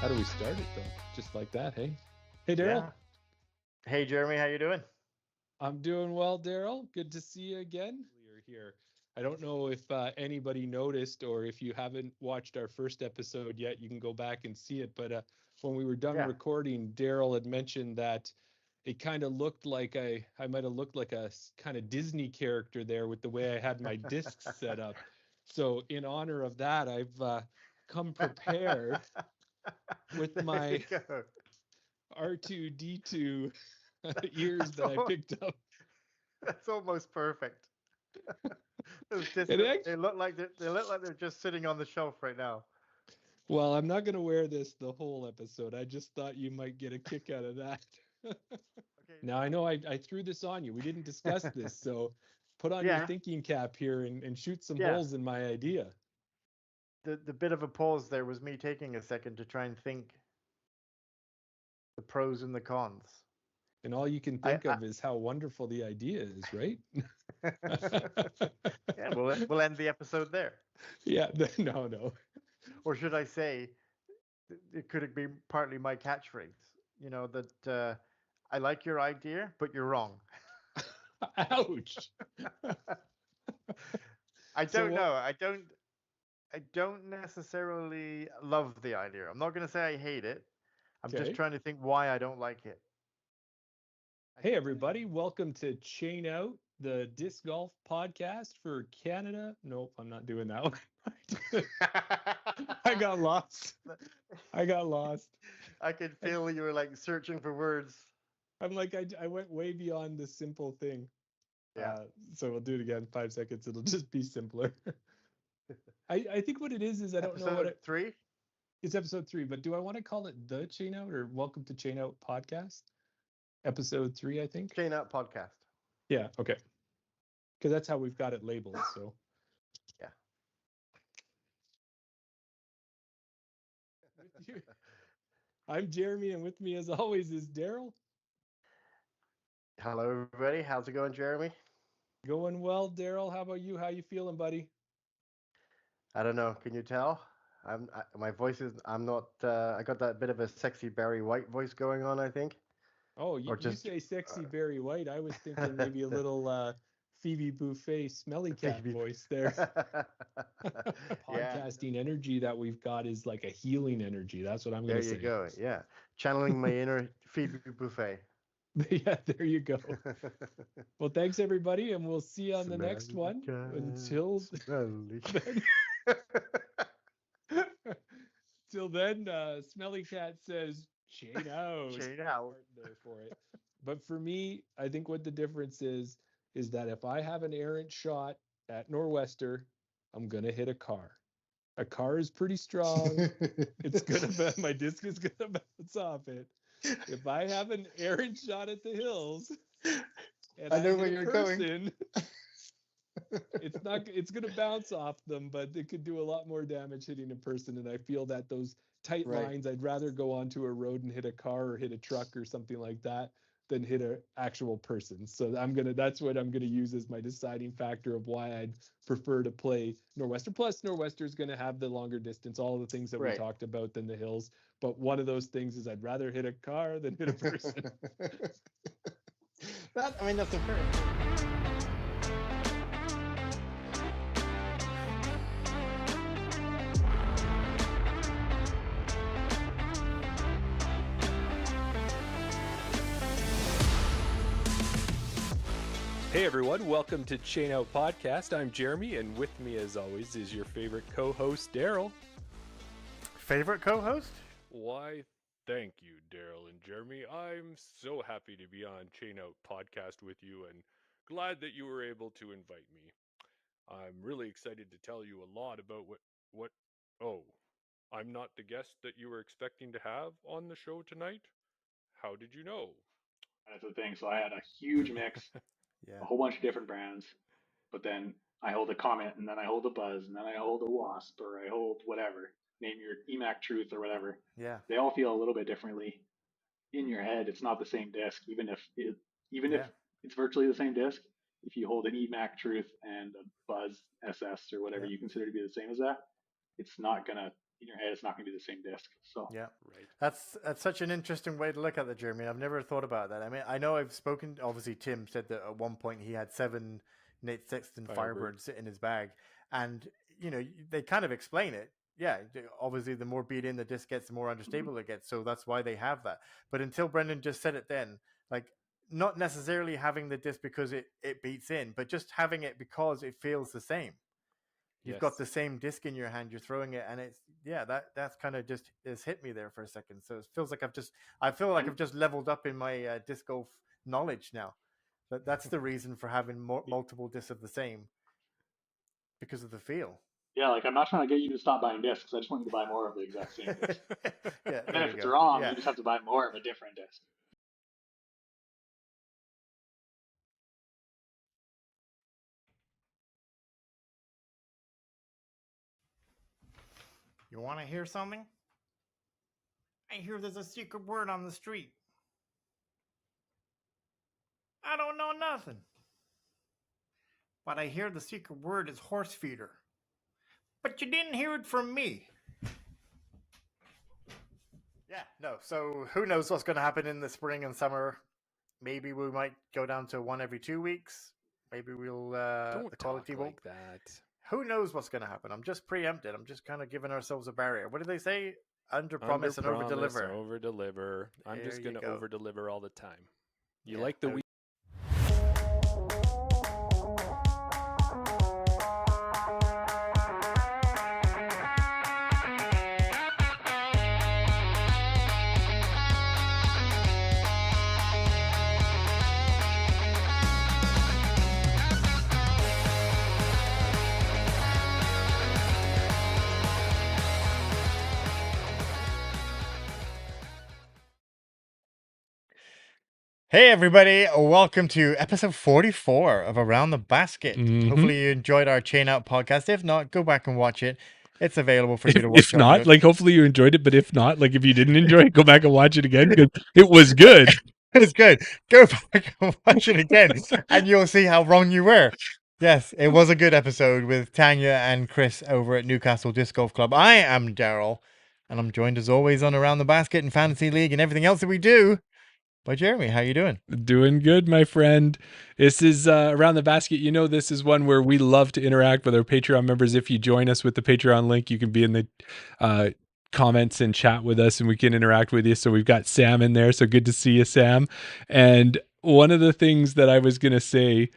How do we start it though? Just like that, hey? Hey, Daryl. Yeah. Hey, Jeremy, how you doing? I'm doing well, Daryl. Good to see you again. You're here. I don't know if anybody noticed or if you haven't watched our first episode yet, you can go back and see it. But when we were done Yeah. recording, Daryl had mentioned that it kind of looked like I might have looked like a kind of Disney character there with the way I had my discs set up. So in honor of that, I've come prepared with There you my go. R2D2 ears That's that I all, picked up. that's almost perfect. Those discs, And actually, they look like they're just sitting on the shelf right now. well, I'm not going to wear this the whole episode. I just thought you might get a kick out of that. Okay. Now, I know I threw this on you. We didn't discuss this. So put on your Yeah, thinking cap here and shoot some yeah. holes in my idea. The bit of a pause there was me taking a second to try and think the pros and the cons. And all you can I, think of is how wonderful the idea is, right? I yeah, we'll end the episode there, Yeah, no, no. or should I say, it could be partly my catchphrase. That I like your idea, but you're wrong. Ouch. I So don't know. what? I don't necessarily love the idea. I'm not going to say I hate it. I'm just Okay. trying to think why I don't like it. I Hey, think the everybody. Welcome to Chain Out, the disc golf podcast for Canada. Nope, I'm not doing that one. I got lost. I got lost. I could I, feel you were like searching for words. I'm like, I went way beyond the simple thing. Yeah. So we'll do it again. 5 seconds. It'll just be simpler. I think what it is I don't know what Episode three? it's episode 3, but do I want to call it the Chain Out or Welcome to Chain Out podcast? Episode 3, I think. Chain Up Podcast. Yeah. Okay. Because that's how we've got it labeled. So. Yeah. With you. I'm Jeremy, and with me, as always, is Daryl. Hello, everybody. How's it going, Jeremy? Going well, Daryl. How about you? How you feeling, buddy? I don't know. Can you tell? My voice is. I'm not. I got that bit of a sexy Barry White voice going on, I think. Oh, Or you just say sexy Barry White. I was thinking maybe a little Phoebe Buffet smelly cat Phoebe. voice there. Yeah. Podcasting energy that we've got is like a healing energy. That's what I'm going There to you say. go. Yeah. Channeling my inner Phoebe Buffet. Yeah, there you go. Well, thanks everybody, and we'll see you on the next Smelly one. cat, Until smelly then, cat. till then, Smelly Cat says, chain out. Chain out. Part there for it. But for me, I think what the difference is that if I have an errant shot at Nor'Wester, I'm gonna hit a car. A car is pretty strong. It's gonna my disc is gonna bounce off it. If I have an errant shot at the hills and I I know hit where a you're going. person, it's gonna bounce off them, but it could do a lot more damage hitting a person. And I feel that those tight Right. lines, I'd rather go onto a road and hit a car or hit a truck or something like that than hit an actual person. So that's what I'm gonna use as my deciding factor of why I'd prefer to play Nor'Wester. Plus, Nor'Wester is gonna have the longer distance, all the things that we Right. talked about than the hills. But one of those things is I'd rather hit a car than hit a person. That's a fair. Hey everyone, welcome to Chain Out Podcast. I'm Jeremy, and with me as always is your favorite co-host, Daryl. Favorite co-host? Why, thank you, Daryl and Jeremy. I'm so happy to be on Chain Out Podcast with you and glad that you were able to invite me. I'm really excited to tell you a lot about what oh, I'm not the guest that you were expecting to have on the show tonight? How did you know? That's the thing. So I had a huge mix, a Yeah. whole bunch of different brands, but then I hold a Comet, and then I hold a Buzz, and then I hold a Wasp, or I hold whatever. Name your EMAC Truth or whatever. Yeah. They all feel a little bit differently in your head. It's not the same disc, even Yeah. if it's virtually the same disc. If you hold an EMAC Truth and a Buzz SS or whatever Yeah. you consider to be the same as that, it's not gonna in your head, it's not going to be the same disc. So Yeah. Right. That's such an interesting way to look at it, Jeremy. I've never thought about that. I mean, I know I've spoken. Obviously, Tim said that at one point he had 7 Nate Sexton Firebird. Firebirds in his bag, and they kind of explain it. Yeah, obviously, the more beat in the disc gets, the more understable it gets. So that's why they have that. But until Brendan just said it, then like not necessarily having the disc because it beats in, but just having it because it feels the same. You've got the same disc in your hand, you're throwing it, and that's kind of just hit me there for a second. So it feels like I've just leveled up in my disc golf knowledge now. That's the reason for having multiple discs of the same, because of the feel. yeah, like I'm not trying to get you to stop buying discs. I just want you to buy more of the exact same disc. Yeah, And then there if we it's go. wrong, Yeah. you just have to buy more of a different disc. You want to hear something? I hear there's a secret word on the street. I don't know nothing. But I hear the secret word is horse feeder. But you didn't hear it from me. Yeah, no. So who knows what's going to happen in the spring and summer? Maybe we might go down to 1 every 2 weeks. Maybe we'll Don't the talk quality won't. like that. Who knows what's going to happen? I'm just preempted. I'm just kind of giving ourselves a barrier. What do they say? Under promise and over deliver. Over deliver. I'm just There going you to go. over deliver all the time. You Yeah, like the I- week? Hey, everybody. Welcome to episode 44 of Around the Basket. Mhm. Hopefully, you enjoyed our Chain Out podcast. If not, go back and watch it. It's available for you If, to watch if on not, YouTube. like hopefully you enjoyed it, but if not, like if you didn't enjoy it, go back and watch it again because it was good. It's good. Go back and watch it again, and you'll see how wrong you were. Yes, it was a good episode with Tanya and Chris over at Newcastle Disc Golf Club. I am Daryl, and I'm joined as always on Around the Basket and Fantasy League and everything else that we do by Jeremy. How you doing? Doing good, my friend. This is Around the Basket. You know, this is one where we love to interact with our Patreon members. If you join us with the Patreon link, you can be in the comments and chat with us and we can interact with you. So we've got Sam in there. So good to see you, Sam. And one of the things that I was going to say,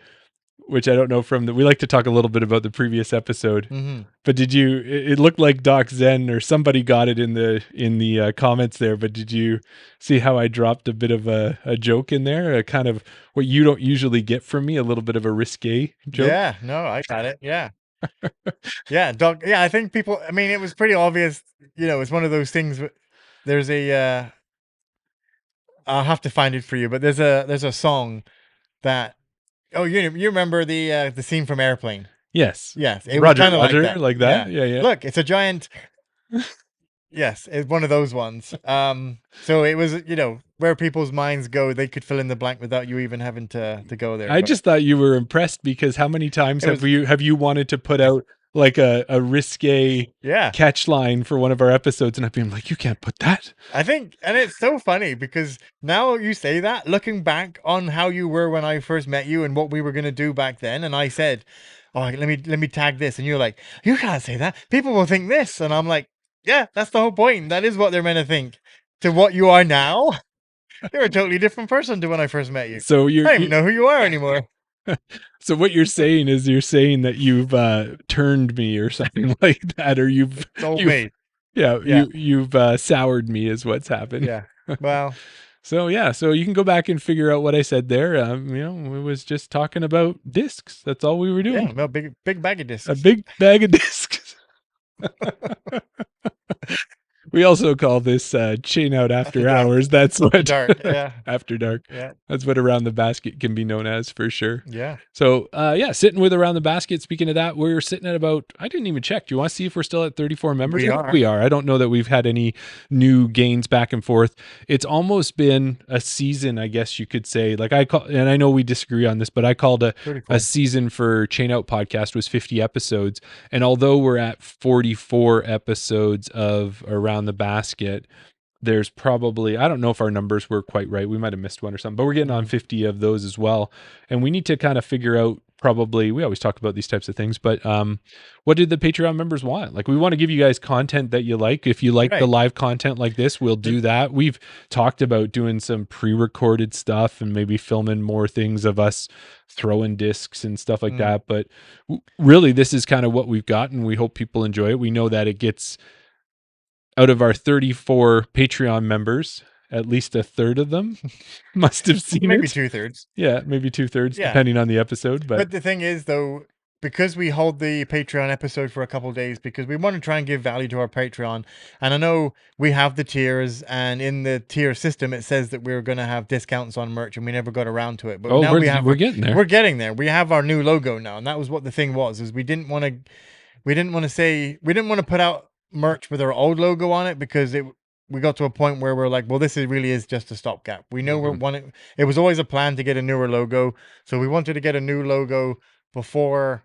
which I don't know we like to talk a little bit about the previous episode. Mm-hmm. But it looked like Doc Zen or somebody got it in the comments there, but did you see how I dropped a bit of a joke in there? A kind of what you don't usually get from me, a little bit of a risque joke. Yeah, no, I got it. Yeah. Yeah, Doc. Yeah, I think people, I mean, it was pretty obvious, it's one of those things. There's I'll have to find it for you, but there's a song that, oh, you remember the scene from Airplane? Yes. Yes, it was Roger, kind of Roger, like that. Yeah. Yeah. Look, it's a giant. Yes, it's one of those ones. So it was, where people's minds go, they could fill in the blank without you even having to go there. I but just thought you were impressed because how many times It was- have you wanted to put out like a risque yeah, catch line for one of our episodes, and I've been like, you can't put that. I think, and it's so funny because now you say that, looking back on how you were when I first met you and what we were going to do back then, and I said, "Oh, let me tag this," and you're like, "You can't say that. People will think this," and I'm like, "Yeah, that's the whole point. That is what they're meant to think." To what you are now, you're a totally different person to when I first met you. So I don't even know who you are anymore. So what you're saying is that you've turned me or something like that, or Sold you've me. yeah, Yeah. you've soured me is what's happened. Yeah. Well, So yeah, so you can go back and figure out what I said there. We was just talking about discs. That's all we were doing. yeah, no, big bag of discs. A big bag of discs. We also call this chain out after dark. hours. That's After what dark. Yeah. after dark. Yeah. That's what around the basket can be known as for sure. Yeah. So yeah, sitting with around the basket. Speaking of that, we're sitting at about. I didn't even check. Do you want to see if we're still at 34 members? We I think are. we are. I don't know that we've had any new gains back and forth. It's almost been a season, I guess you could say. Like I call, and I know we disagree on this, but I called a 34. season for Chain Out Podcast was 50 episodes, and although we're at 44 episodes of Around the Basket, there's probably, I don't know if our numbers were quite right. We might have missed one or something, but we're getting on 50 of those as well. And we need to kind of figure out, probably, we always talk about these types of things, but what did the Patreon members want? Like, we want to give you guys content that you like. If you like the Right. live content like this, we'll do that. We've talked about doing some pre-recorded stuff and maybe filming more things of us throwing discs and stuff like that. But really, this is kind of what we've got, and we hope people enjoy it. We know that it gets, out of our 34 Patreon members, at least a third of them must have seen Maybe it. 2/3. Yeah, maybe 2/3, Yeah. depending on the episode. But the thing is, though, because we hold the Patreon episode for a couple of days, because we want to try and give value to our Patreon, and I know we have the tiers, and in the tier system, it says that we're going to have discounts on merch, and we never got around to it. But now we're getting there. We're getting there. We have our new logo now, and that was what the thing was. Is we didn't want to put out merch with our old logo on it, because we got to a point where we're like, well, this really is just a stopgap. We know it was always a plan to get a newer logo, so we wanted to get a new logo before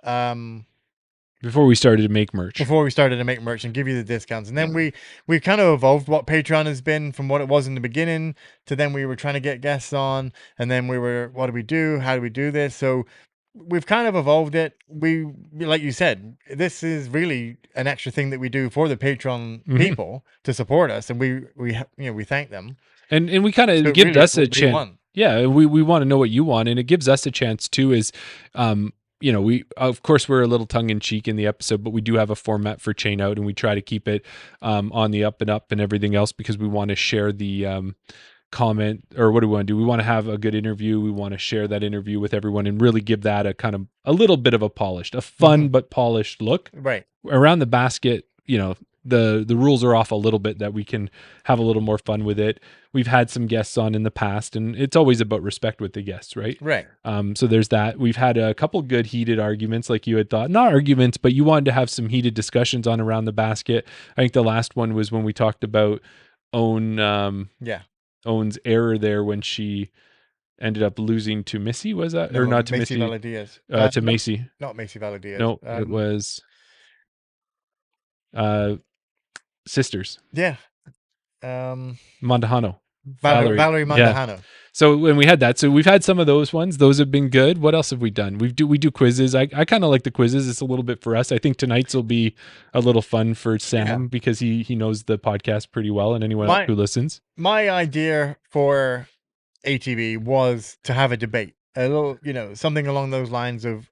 we started to make merch. And give you the discounts. And then we kind of evolved what Patreon has been from what it was in the beginning to then we were trying to get guests on, and then we were, what do we do? How do we do this? So we've kind of evolved it. We, like you said, this is really an extra thing that we do for the Patreon people to support us, and we thank them. And we kind of give us a chance. Yeah, we want to know what you want, and it gives us a chance too. Is we, of course, we're a little tongue in cheek in the episode, but we do have a format for Chain Out, and we try to keep it on the up and up and everything else, because we want to share the comment, or what do we want to do? We want to have a good interview. We want to share that interview with everyone and really give that a little bit of a fun but polished look. Right. Around the basket, the rules are off a little bit, that we can have a little more fun with it. We've had some guests on in the past, and it's always about respect with the guests, right? Right. So there's that. We've had a couple good heated arguments, like you had thought. Not arguments, but you wanted to have some heated discussions on Around the Basket. I think the last one was when we talked about Owen's error there when she ended up losing to Missy, was that? No, or not to Macy Missy? Valadiaz. To Macy. Not Macy Valadiaz. No, it was sisters. Yeah. Mondahano. Valerie Mondahano. Yeah. So when we had that, so we've had some of those ones. Those have been good. What else have we done? We do quizzes. I kind of like the quizzes. It's a little bit for us. I think tonight's will be a little fun for Sam, because he knows the podcast pretty well, and anyone else who listens. My idea for ATV was to have a debate, a little, something along those lines of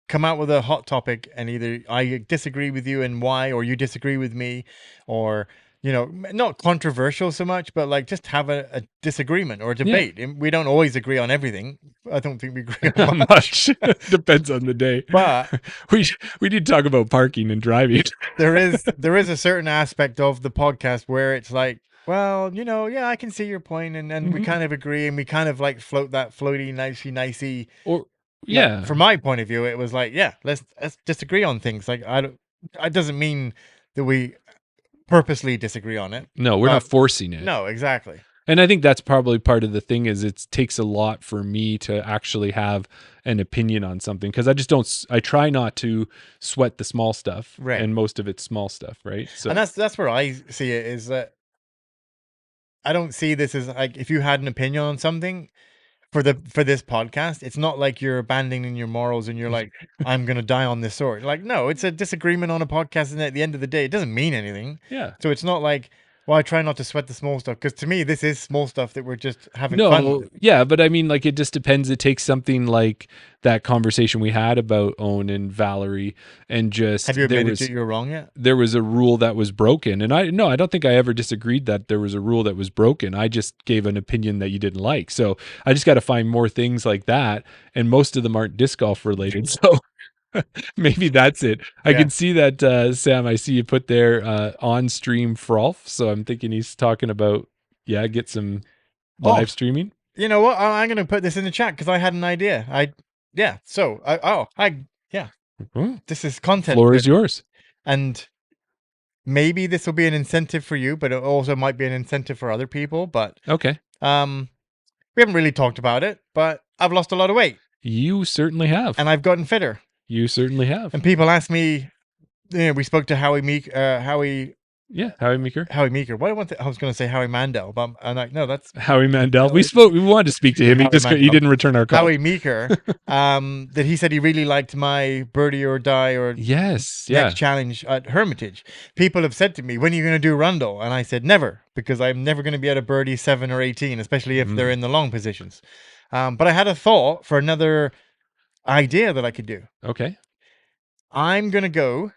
come out with a hot topic, and either I disagree with you and why, or you disagree with me, or not controversial so much, but like just have a disagreement or a debate. Yeah. We don't always agree on everything. I don't think we agree on much. Depends on the day. But we need to talk about parking and driving. there is a certain aspect of the podcast where it's like, well, I can see your point, and we kind of agree, and we kind of like float that floaty, nicey. Or yeah, from my point of view, it was like, let's disagree on things. Like it doesn't mean that we purposely disagree on it. No, we're not forcing it. No, exactly. And I think that's probably part of the thing, is it takes a lot for me to actually have an opinion on something, because I try not to sweat the small stuff, right? And most of it's small stuff, right? So, and that's where I see it, is that I don't see this as like, if you had an opinion on something for this podcast, it's not like you're abandoning your morals and you're like, I'm gonna die on this sword. Like, no, it's a disagreement on a podcast, and at the end of the day, it doesn't mean anything. Yeah. So it's not like, well, I try not to sweat the small stuff, because to me, this is small stuff that we're just having fun with. Yeah, but I mean, like, it just depends. It takes something like that conversation we had about Owen and Valerie, and just, have you admitted that you're wrong yet? There was a rule that was broken, and I don't think I ever disagreed that there was a rule that was broken. I just gave an opinion that you didn't like. So I just got to find more things like that, and most of them aren't disc golf related. So Maybe that's it. I Yeah. can see that, Sam. I see you put there on stream frolf. So I'm thinking he's talking about, get some Oh, live streaming. you know what? I'm going to put this in the chat because I had an idea. So yeah, Oh, this is content floor good. is yours. And maybe this will be an incentive for you, but it also might be an incentive for other people. But Okay. we haven't really talked about it, but I've lost a lot of weight You certainly have. and I've gotten fitter. You certainly have. And people ask me, we spoke to Howie Yeah. Howie Meeker. I was going to say Howie Mandel, but I'm like, no, that's Howie Mandel. No, We it's- spoke. We wanted to speak to him. Howie He Mandel. didn't return our call. Howie Meeker. That he said he really liked my birdie or die or Yes. Yeah. next challenge at Hermitage. People have said to me, when are you going to do Rundle? And I said, never, because I'm never going to be at a birdie 7 or 18, especially if they're in the long positions. But I had a thought for another idea that I could do. Okay. I'm going to go,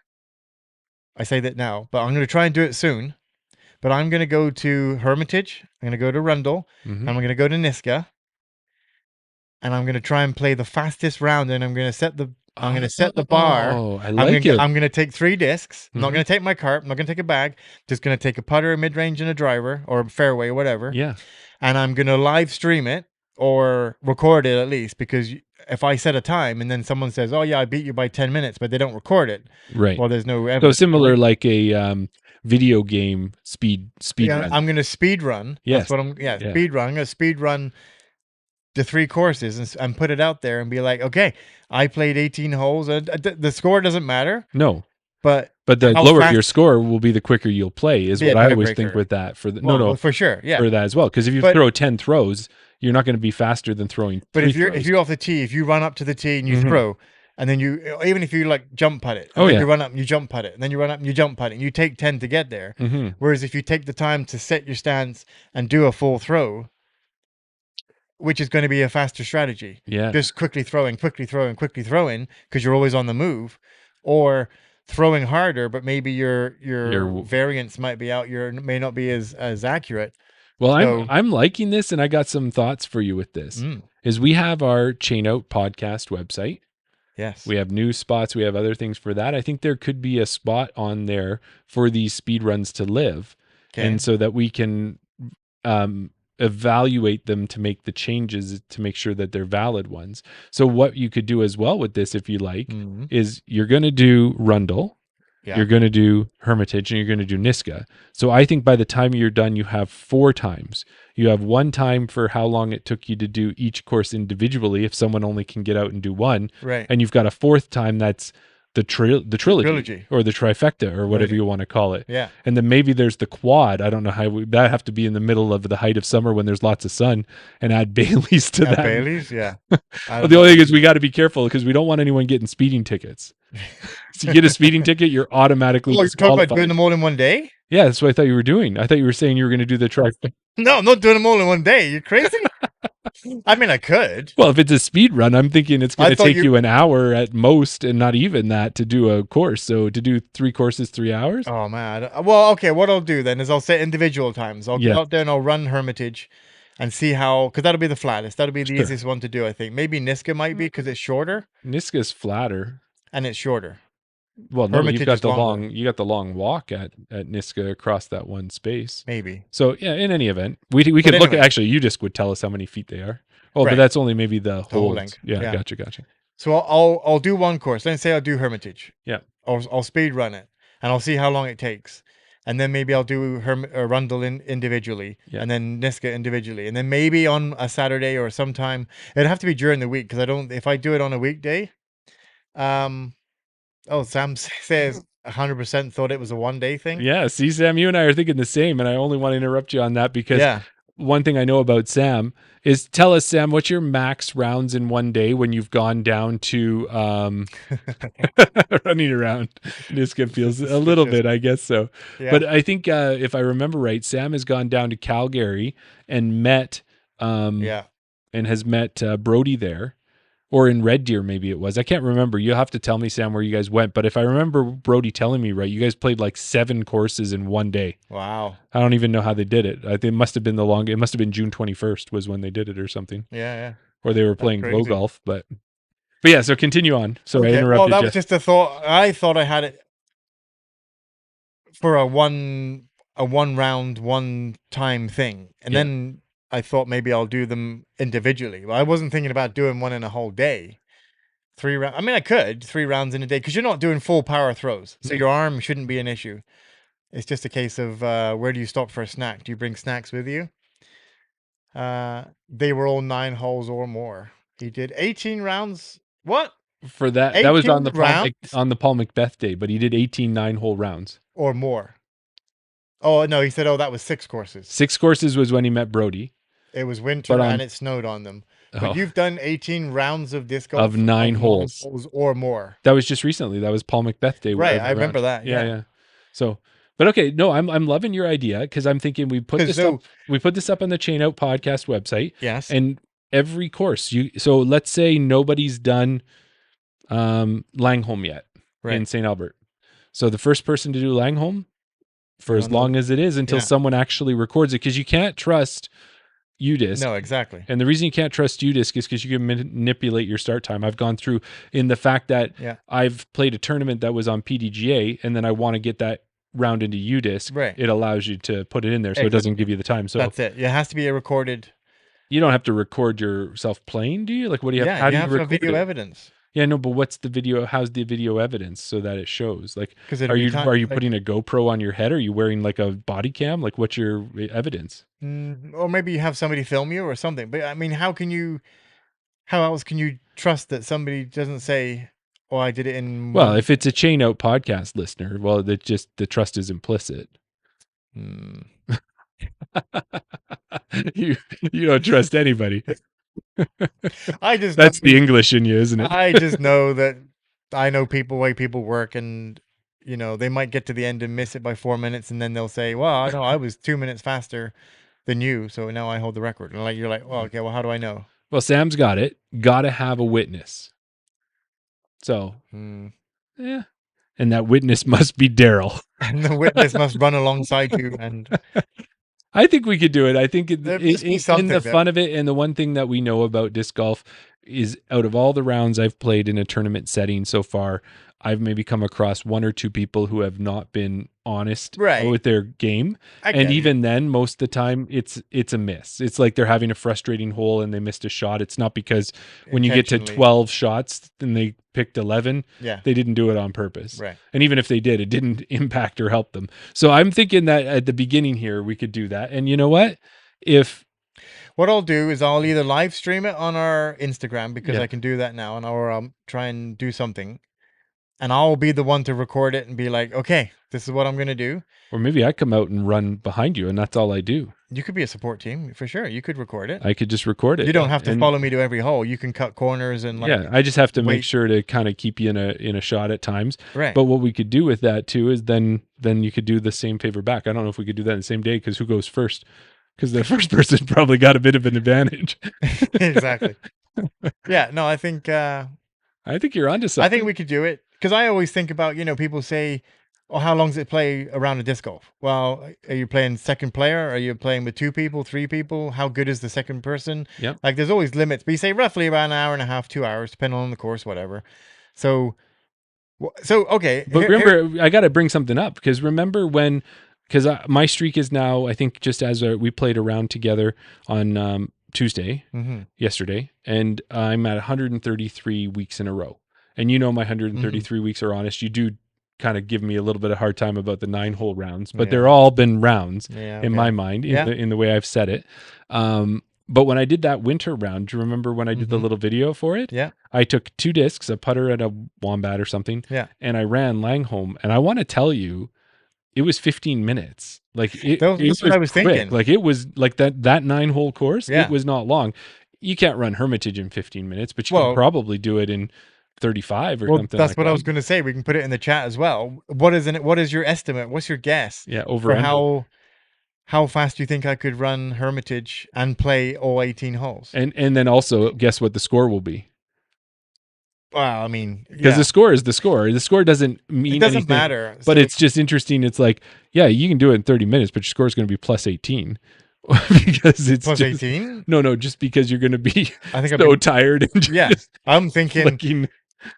I say that now, but I'm going to try and do it soon. But I'm going to go to Hermitage. I'm going to go to Rundle. Mhm. And I'm going to go to Niska. And I'm going to try and play the fastest round. And I'm going to set the bar. Oh, I like it. I'm going to take 3 discs. I'm not Mhm. going to take my cart. I'm not going to take a bag. Just going to take a putter, a mid-range, and a driver, or a fairway, whatever. Yeah. And I'm going to live stream it or record it at least, because if I set a time and then someone says, "Oh yeah, I beat you by 10 minutes," but they don't record it, Right. well, there's no So evidence. similar, like a video game speed Yeah, run. I'm going to speed run. Yes. That's what I'm. Yeah, Yeah. speed run. I'm going to speed run the 3 courses and put it out there and be like, okay, I played 18 holes. The score doesn't matter, No, but the how lower fast- your score will be the quicker you'll play. Is Be a what I always think tiebreaker. with that. For the well, for sure, yeah. for that as well. Because if you But- throw 10 throws, you're not going to be faster than throwing. But 3 if you're throws. off the tee, if you run up to the tee and you Mhm. throw, and then even if you like jump putt it, and Oh, then yeah. you run up and you jump putt it, and then you run up and you jump putt it, and you take 10 to get there. Mhm. Whereas if you take the time to set your stance and do a full throw, which is going to be a faster strategy, Yeah. just quickly throwing, because you're always on the move, or throwing harder, but maybe your variance might be out, may not be as accurate. Well, So- I'm liking this, and I got some thoughts for you with this. Is we have our Chain Out podcast website. Yes. We have news spots. We have other things for that. I think there could be a spot on there for these speed runs to live, Okay. and so that we can evaluate them to make the changes to make sure that they're valid ones. So what you could do as well with this, if you like, Mhm. is you're going to do Rundle. Yeah. You're going to do Hermitage, and you're going to do Niska. So I think by the time you're done, you have 4 times. You have 1 time for how long it took you to do each course individually, if someone only can get out and do 1. Right. And you've got a 4th time that's the trilogy or the trifecta or whatever Right. you want to call it. Yeah. And then maybe there's the quad. I don't know how that have to be in the middle of the height of summer when there's lots of sun, and add Baileys to At that. Bailey's, yeah. Well, the only thing is we got to be careful because we don't want anyone getting speeding tickets. So you get a speeding ticket, you're automatically you're talking about disqualified. doing them all in one day? Yeah, that's what I thought you were doing. I thought you were saying you were going to do the trifecta. No, I'm not doing them all in one day. You're crazy. I mean, I could. Well, if it's a speed run, I'm thinking it's going I to thought take you- you an hour at most, and not even that, to do a course. So to do 3 courses, 3 hours. Oh man. Well, okay. What I'll do then is I'll set individual times. I'll Yeah. get out there and I'll run Hermitage, and see how, because that'll be the flattest. That'll be the Sure. easiest one to do. I think maybe Niska might be because it's shorter Niska's flatter. and it's shorter. Well, no, Hermitage you've got is the longer. you got the long walk at Niska across that one space. Maybe. So yeah, in any event, we could look at, anyway. actually, you just would tell us how many feet they are. Oh, but Right. that's only maybe the whole whole length. Yeah, Yeah. gotcha. So I'll do one course. Let's say I'll do Hermitage. Yeah. I'll speed run it, and I'll see how long it takes, and then maybe I'll do Rundle individually, Yeah. and then Niska individually, and then maybe on a Saturday or sometime. It'd have to be during the week, because if I do it on a weekday, Sam says 100% thought it was a 1-day thing. Yeah, see, Sam, you and I are thinking the same, and I only want to interrupt you on that because Yeah. one thing I know about Sam is, tell us, Sam, what's your max rounds in one day when you've gone down to running around Niska feels a little bit, I guess so. Yeah. But I think if I remember right, Sam has gone down to Calgary and met Yeah. and has met Brody there, or in Red Deer, maybe it was. I can't remember. You'll have to tell me, Sam, where you guys went. But if I remember Brody telling me right, you guys played like 7 courses in one day. Wow. I don't even know how they did it. I think it must have been it must have been June 21st was when they did it or something. Yeah. Or they were playing glow crazy. golf, but But yeah, so continue on. Sorry, I Okay. Well, interrupted that you. was just a thought. I thought I had it for a one round, one time thing, and Yeah. then I thought maybe I'll do them individually. But I wasn't thinking about doing one in a whole day. 3 rounds. I mean, I could 3 rounds in a day because you're not doing full power throws, so No. your arm shouldn't be an issue. It's just a case of where do you stop for a snack? Do you bring snacks with you? They were all 9 holes or more. He did 18 rounds. What? For that was 18 rounds on the Paul Macbeth day, but he did 18 9-hole rounds. or more. Oh no, he said, "Oh, that was 6 courses." 6 courses was when he met Brody. It was winter But on and it snowed on them. But oh, you've done 18 rounds of disc of golf 9 holes. holes or more. That was just recently. That was Paul Macbeth day. Right, wherever I remember around. that. Yeah, Yeah. yeah. So, but okay, no, I'm loving your idea because I'm thinking we put 'Cause this so- up. We put this up on the Chain Out podcast website, Yes. and every course so let's say nobody's done Langholm yet in Right. St. Albert. So the first person to do Langholm for as long as it is until Yeah. someone actually records it, because you can't trust UDisc. No, exactly. And the reason you can't trust UDisc is because you can manipulate your start time. I've gone through in the fact that Yeah. I've played a tournament that was on PDGA, and then I want to get that round into UDisc. Right. It allows you to put it in there, so it doesn't give you the time. So That's it. It has to be a recorded. you don't have to record yourself playing, do you? Like, what do you have? Yeah, How do you you have to have record video it? evidence. Yeah, no, but what's the video? How's the video evidence so that it shows? Like, 'Cause are you putting a GoPro on your head? Are you wearing like a body cam? Like, what's your evidence? Or maybe you have somebody film you or something. But I mean, how else can you trust that somebody doesn't say, "Oh, I did it in"? Well, if it's a Chain Out podcast listener, well, that just the trust is implicit. you don't trust anybody. That's the English in you, isn't it? I just know that I know way people work, and they might get to the end and miss it by 4 minutes, and then they'll say, "Well, I know I was 2 minutes faster than you, so now I hold the record." And you're like, "Well, okay, well, how do I know?" Well, Sam's got it. Got to have a witness. So, yeah, and that witness must be Daryl. And the witness must run alongside you. And I think we could do it. I think in the fun of it, and the one thing that we know about disc golf is, out of all the rounds I've played in a tournament setting so far, I've maybe come across 1 or 2 people who have not been honest with their game. And even then, most of the time it's a miss. It's like they're having a frustrating hole and they missed a shot. It's not because when you get to 12 shots and they picked 11, they didn't do it on purpose. Right. And even if they did, it didn't impact or help them. So I'm thinking that at the beginning here, we could do that. And you know what? What I'll do is I'll either live stream it on our Instagram, because I can do that now, and I'll try and do something. And I'll be the one to record it and be like, "Okay, this is what I'm going to do." Or maybe I come out and run behind you, and that's all I do. You could be a support team for sure. You could record it. I could just record it. You don't have to follow me to every hole. You can cut corners and I just have to make sure to kind of keep you in a shot at times. Right. But what we could do with that too is then you could do the same favor back. I don't know if we could do that in the same day, because who goes first? Because the first person probably got a bit of an advantage. Exactly. Yeah. No, I think you're onto something. I think we could do it. Because I always think about, people say, "Oh, how long does it play around a disc golf?" Well, are you playing second player? Are you playing with 2 people, 3 people? How good is the second person? Yep. Like, there's always limits. But you say roughly about an hour and a half, 2 hours, depending on the course, whatever. So okay. But remember, I got to bring something up, because remember when, because my streak is now, I think, just as we played around together on Tuesday, yesterday, and I'm at 133 weeks in a row. And my 133 weeks are honest. You do kind of give me a little bit of hard time about the 9-hole rounds, but they're all been rounds in my mind, in the way I've said it. But when I did that winter round, do you remember when I did the little video for it? Yeah. I took 2 discs, a putter and a wombat or something. Yeah. And I ran Langholm, and I want to tell you, it was 15 minutes. Like that's what I was thinking. Like, it was like that 9-hole course. It was not long. You can't run Hermitage in 15 minutes, but you can probably do it in 35 or something. That's what I was going to say. We can put it in the chat as well. What is your estimate? What's your guess? Yeah, over for how fast do you think I could run Hermitage and play all 18 holes? And then also guess what the score will be. Well, I mean, because the score is the score. The score doesn't mean anything. It doesn't matter. But it's just interesting. It's like, yeah, you can do it in 30 minutes, but your score is going to be plus 18. because it's Plus just 18? no, just because you're going to be I think I've so been. tired and Yeah. just I'm thinking, flicking.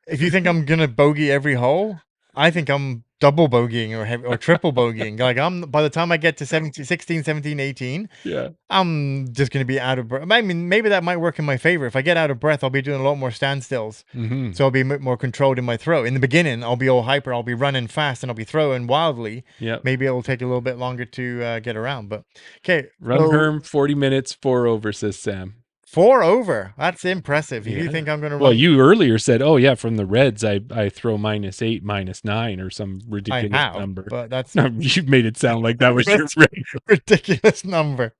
if you think I'm going to bogey every hole, I think I'm double bogeying or triple bogeying. Like, by the time I get to 17, 16, 17, 18, Yeah. I'm just going to be out of breath. I mean, maybe that might work in my favor. If I get out of breath, I'll be doing a lot more standstills. Mm-hmm. So I'll be a bit more controlled in my throw. In the beginning, I'll be all hyper. I'll be running fast and I'll be throwing wildly. Yep. Maybe it'll take a little bit longer to get around. But okay. Run So Herm 40 minutes, 4 over, says Sam. 4 over. That's impressive. If Yeah. you think I'm going to Well, run. you earlier said, oh, yeah, from the Reds, I throw -8, -9 or some I ridiculous have, number. but that's No, you made it sound like that was your That's regular. ridiculous number.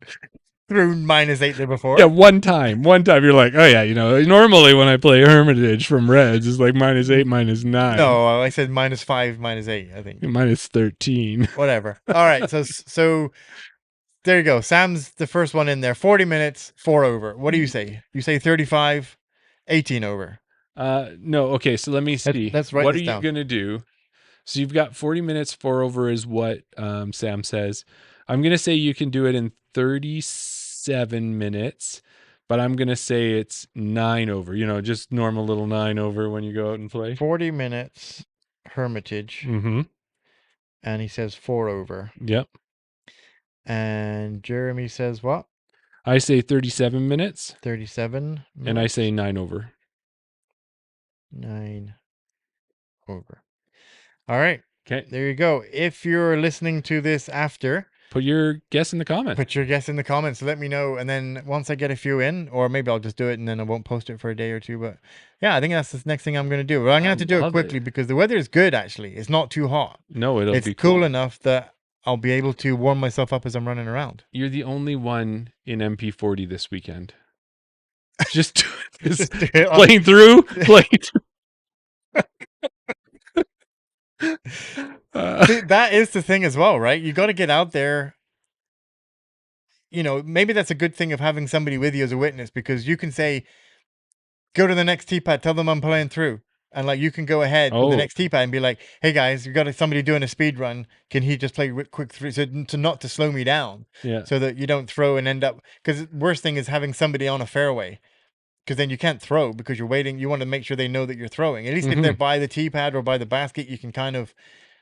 Threw -8 there before. Yeah, one time you're like, oh yeah, normally when I play Hermitage from Reds, it's like -8, -9. No, I said -5, -8. I think -13. whatever. All right, so there you go. Sam's the first one in there. 40 minutes, 4 over. What do you say? You say 35, 18 over. No, okay, so let me see. Let's write What this are you down. gonna do? So you've got 40 minutes, 4 over is what Sam says. I'm gonna say you can do it in 37 minutes, but I'm gonna say it's 9 over. Just normal little 9 over when you go out and play. 40 minutes, Hermitage, Mm-hmm. and he says 4 over. Yep. And Jeremy says what? I say 37 minutes, 37 minutes. and I say 9 over. 9 over. All right. Okay. There you go. If you're listening to this after, Put your guess in the comment. put your guess in the comments. Let me know. And then once I get a few in, or maybe I'll just do it and then I won't post it for a day or two. But yeah, I think that's the next thing I'm going to do. But I'm going to have to do it love quickly it. because the weather is good, actually. It's not too hot. No, it'll It's be cool enough that I'll be able to warm myself up as I'm running around. You're the only one in MP40 this weekend. Just Just do it on- playing through. See, that is the thing as well, right? You got to get out there. Maybe that's a good thing of having somebody with you as a witness because you can say, go to the next teapad, tell them I'm playing through. And like you can go ahead with the next teapad and be like, hey guys, you got somebody doing a speed run. Can he just play quick through not to slow me down? Yeah. So that you don't throw and end up, because worst thing is having somebody on a fairway. Because then you can't throw because you're waiting. You want to make sure they know that you're throwing. At least if they're by the tee pad or by the basket, you can kind of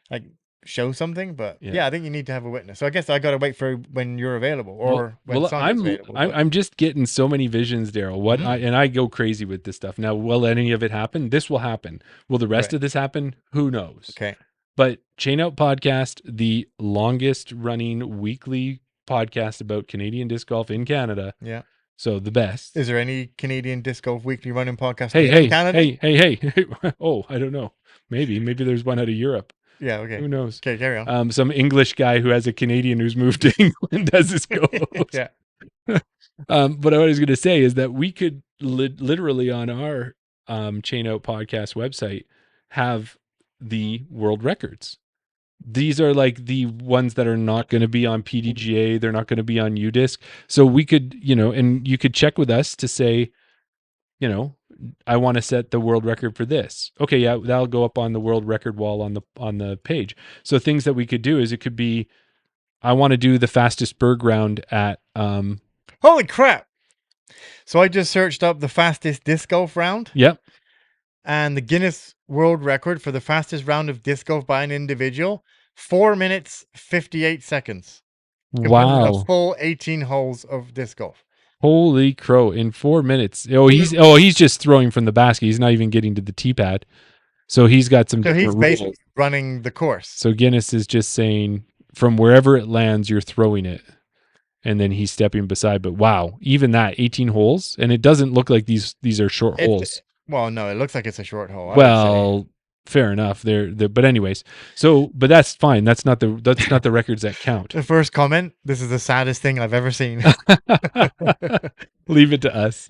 like show something. But yeah, I think you need to have a witness. So I guess I got to wait for when you're available or when Sonya's available. I'm just getting so many visions, Daryl. And I go crazy with this stuff. Now, will any of it happen? This will happen. Will the rest of this happen? Who knows? Okay. But Chain Out Podcast, the longest running weekly podcast about Canadian disc golf in Canada. Yeah. So the best. Is there any Canadian disc golf weekly running podcast in Canada? Hey. Oh, I don't know. Maybe there's one out of Europe. Yeah, okay. Who knows? Okay, carry on. Some English guy who has a Canadian who's moved to England as his co-host. Yeah. But what I was going to say is that we could literally on our Chain Out Podcast website have the world records. These are like the ones that are not going to be on PDGA. They're not going to be on UDisc. So we could, and you could check with us to say, I want to set the world record for this. Okay, yeah, that'll go up on the world record wall on the page. So things that we could do is it could be, I want to do the fastest berg round at Holy crap. So I just searched up the fastest disc golf round. Yep. And the Guinness World Record for the fastest round of disc golf by an individual, 4 minutes 58 seconds. Wow. A full 18 holes of disc golf. Holy crow, in 4 minutes. He's just throwing from the basket. He's not even getting to the tee pad. So he's got some So he's different basically rules. running the course. So Guinness is just saying from wherever it lands, you're throwing it. And then he's stepping beside. But wow, even that 18 holes, and it doesn't look like these are short holes. Well, no, it looks like it's a short hole. Well, fair enough. But anyways, but that's fine. That's not the records that count. The first comment: this is the saddest thing I've ever seen. Leave it to us.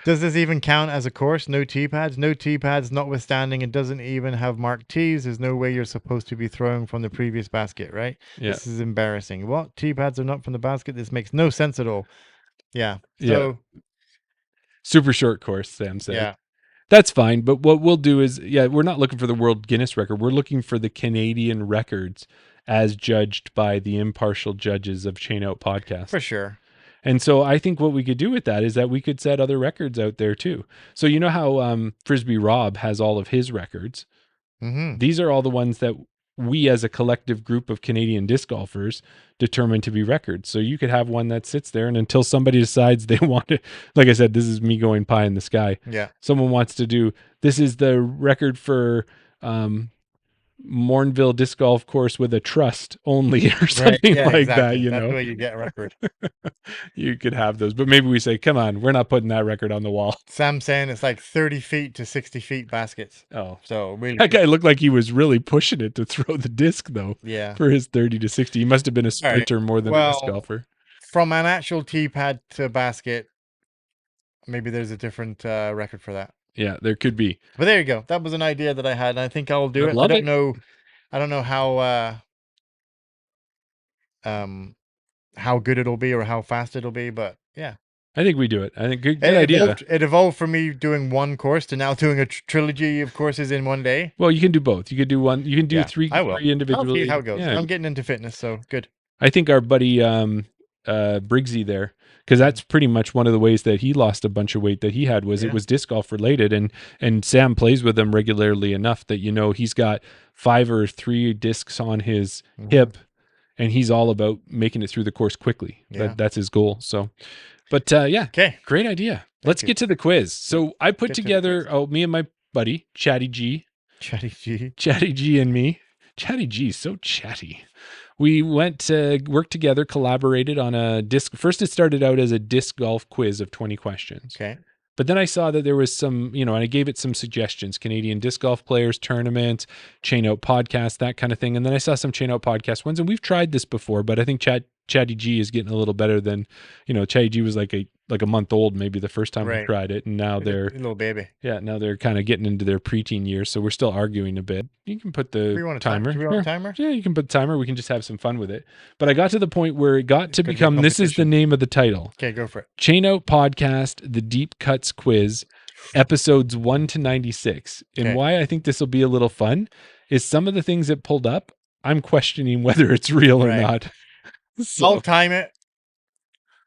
Does this even count as a course? No tee pads. No tee pads. Notwithstanding, it doesn't even have marked tees. There's no way you're supposed to be throwing from the previous basket, right? Yeah. This is embarrassing. What? Tee pads are not from the basket. This makes no sense at all. Yeah. So. Yeah. Super short course, Sam said. Yeah. That's fine. But what we'll do is, we're not looking for the world Guinness record. We're looking for the Canadian records as judged by the impartial judges of Chain Out Podcast. For sure. And so I think what we could do with that is that we could set other records out there too. So you know how Frisbee Rob has all of his records. Mm-hmm. These are all the ones that we as a collective group of Canadian disc golfers determined to be records. So you could have one that sits there, and until somebody decides they want to, like I said, this is me going pie in the sky. Yeah. Someone wants to do, this is the record for Mornville disc golf course with a trust only or something Yeah, like exactly. that, you That's know. the way you get a record. You could have those, but maybe we say, come on, we're not putting that record on the wall. Sam's saying it's like 30 feet to 60 feet baskets. Oh, So really, that guy looked like he was really pushing it to throw the disc though. yeah. For his 30 to 60. He must have been a sprinter more than a disc Well, golfer. From an actual tee pad to basket, maybe there's a different record for that. Yeah, there could be. But there you go. That was an idea that I had, and I think I'll do I it. love I it. don't know how good it'll be or how fast it'll be, but yeah. I think we do it. I think good idea. It evolved from me doing one course to now doing a trilogy of courses in one day. Well, you can do both. You could do one. You can do Yeah, three I will. individually. I'll see how it goes. Yeah. I'm getting into fitness, so good. I think our buddy Briggsy there, because that's pretty much one of the ways that he lost a bunch of weight that he had was it Yeah. was disc golf related, and Sam plays with him regularly enough that he's got 5 or 3 discs on his Mhm. hip, and he's all about making it through the course quickly. Yeah. That's his goal. So, but yeah, Okay. great idea. Let's you. get to the quiz. So I put Get to the together, quiz. me and my buddy Chatty G. Chatty G. Chatty G and me. Chatty G, so chatty. We went to work together, collaborated on a disc. First, it started out as a disc golf quiz of 20 questions. Okay. But then I saw that there was some, and I gave it some suggestions, Canadian disc golf players, tournaments, Chain Out podcast, that kind of thing. And then I saw some Chain Out podcast ones, and we've tried this before, but I think Chatty G is getting a little better than, Chatty G was like a month old maybe the first time we Right. tried it, and now they're a little baby. now they're kind of getting into their preteen years, so we're still arguing a bit. You can put the Do we want a timer. Do we want a timer? Yeah, you can put the timer. We can just have some fun with it. But I got to the point where it got to Could be become, this is the competition. name of the title. Okay, go for it. Chain Out Podcast, the Deep Cuts Quiz, episodes 1 to 96. And Okay. why I think this will be a little fun is some of the things it pulled up, I'm questioning whether it's real or Right. not. I'll So, time it.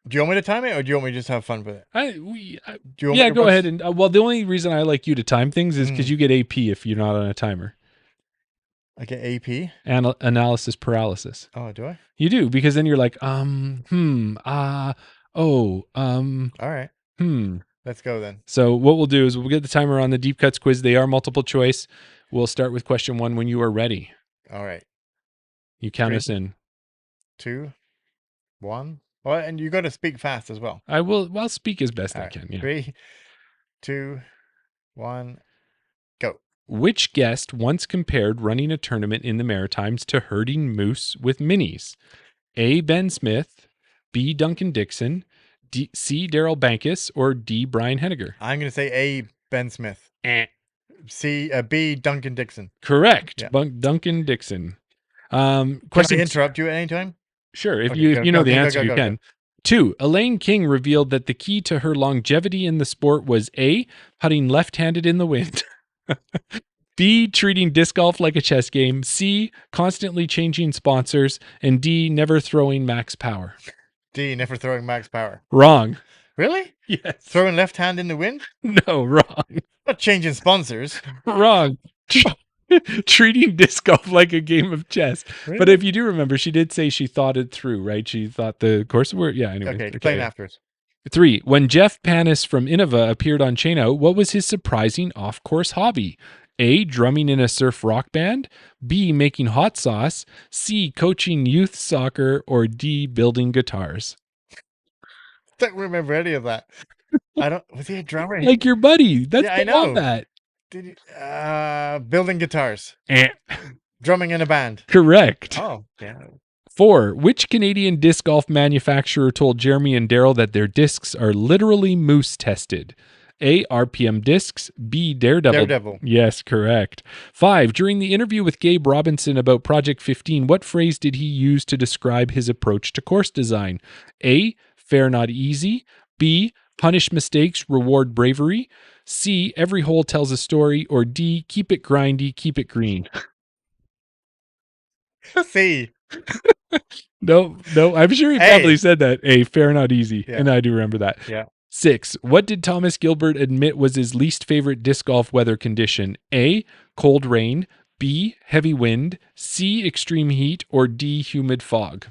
Do you want me to time it, or do you want me to just have fun with it? I, Do you want me yeah, to go put- ahead. And well, the only reason I like you to time things is because Mm. you get AP if you're not on a timer. I get AP. Analysis paralysis. Oh, do I? You do, because then you're like, All right. Let's go then. So what we'll do is we'll get the timer on the Deep Cuts quiz. They are multiple choice. We'll start with question 1 when you are ready. All right. You count 3, us in. 2, 1. Well, and you got to speak fast as well. I'll speak as best All I right. can. Yeah. 3, 2, 1, go. Which guest once compared running a tournament in the Maritimes to herding moose with minis? A. Ben Smith, B. Duncan Dixon, C. Daryl Bankus, or D. Brian Henniger? I'm going to say A. Ben Smith. B. Duncan Dixon. Correct. Yeah. Duncan Dixon. Can Question I interrupt you at any time? Sure. If Okay, you go, if you know go, the go, answer, go, you go, can. 2. Elaine King revealed that the key to her longevity in the sport was A. Putting left-handed in the wind. B. Treating disc golf like a chess game. C. Constantly changing sponsors. And D. Never throwing max power. D. Never throwing max power. Wrong. Really? Yes. Throwing left hand in the wind? No, wrong. Not changing sponsors. Wrong. Treating disc golf like a game of chess. Really? But if you do remember, she did say she thought it through, right? She thought the course would, yeah, anyway. Okay, explain afterwards. 3. When Jeff Panis from Innova appeared on Chain Out, what was his surprising off-course hobby? A. Drumming in a surf rock band. B. Making hot sauce. C. Coaching youth soccer. Or D. Building guitars. Don't remember any of that. I don't. Was he a drummer? Like your buddy. That's Yeah, I the one know. that. Did he, building guitars, Eh. drumming in a band. Correct. Oh, yeah. 4. Which Canadian disc golf manufacturer told Jeremy and Daryl that their discs are literally moose tested? A. RPM Discs. B. Daredevil. Yes, correct. 5. During the interview with Gabe Robinson about Project 15, what phrase did he use to describe his approach to course design? A. Fair not easy. B. Punish mistakes, reward bravery. C. Every hole tells a story. Or D. Keep it grindy, keep it green. C. No, I'm sure he A. probably said that. A, fair, not easy. Yeah. And I do remember that. Yeah. 6. What did Thomas Gilbert admit was his least favorite disc golf weather condition? A, cold rain. B, heavy wind. C, extreme heat. Or D, humid fog.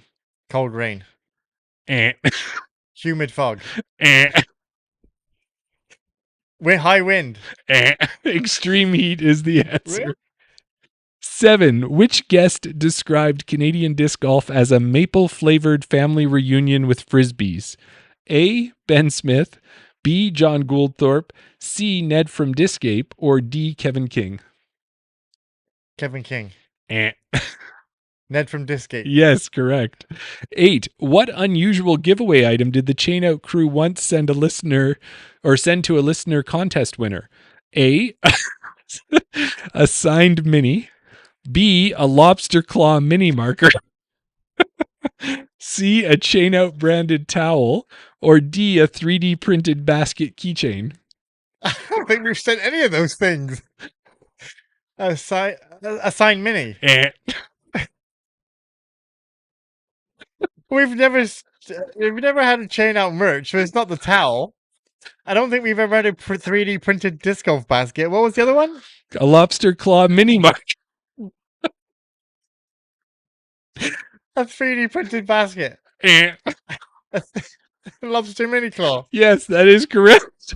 Cold rain. Eh. Humid fog. Eh. High wind. Extreme heat is the answer. Really? 7. Which guest described Canadian disc golf as a maple flavored family reunion with frisbees? A, Ben Smith. B, John Gouldthorpe. C, Ned from Discape. Or D, Kevin King. Kevin King. Eh. Ned from Discgate. Yes, correct. 8. What unusual giveaway item did the Chain Out crew once send to a listener contest winner? A, a signed mini. B, a lobster claw mini marker. C, a Chain Out branded towel. Or D, a 3D printed basket keychain. I don't think we've sent any of those things. A signed mini. Eh. We've never had a Chain Out merch, so it's not the towel. I don't think we've ever had a 3D printed disc golf basket. What was the other one? A lobster claw mini marker. A 3D printed basket. Eh. Lobster mini claw. Yes, that is correct.